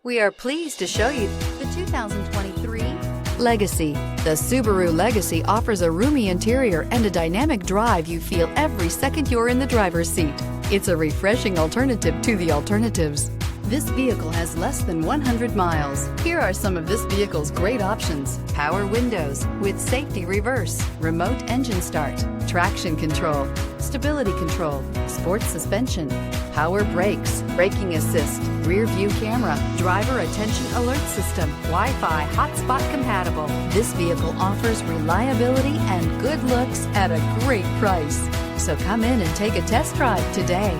We are pleased to show you the 2023 Legacy. The Subaru Legacy offers a roomy interior and a dynamic drive you feel every second you're in the driver's seat. It's a refreshing alternative to the alternatives. This vehicle has less than 100 miles. Here are some of this vehicle's great options: power windows with safety reverse, remote engine start, traction control, stability control, sports suspension, power brakes, braking assist, rear view camera, driver attention alert system, Wi-Fi hotspot compatible. This vehicle offers reliability and good looks at a great price. So come in and take a test drive today.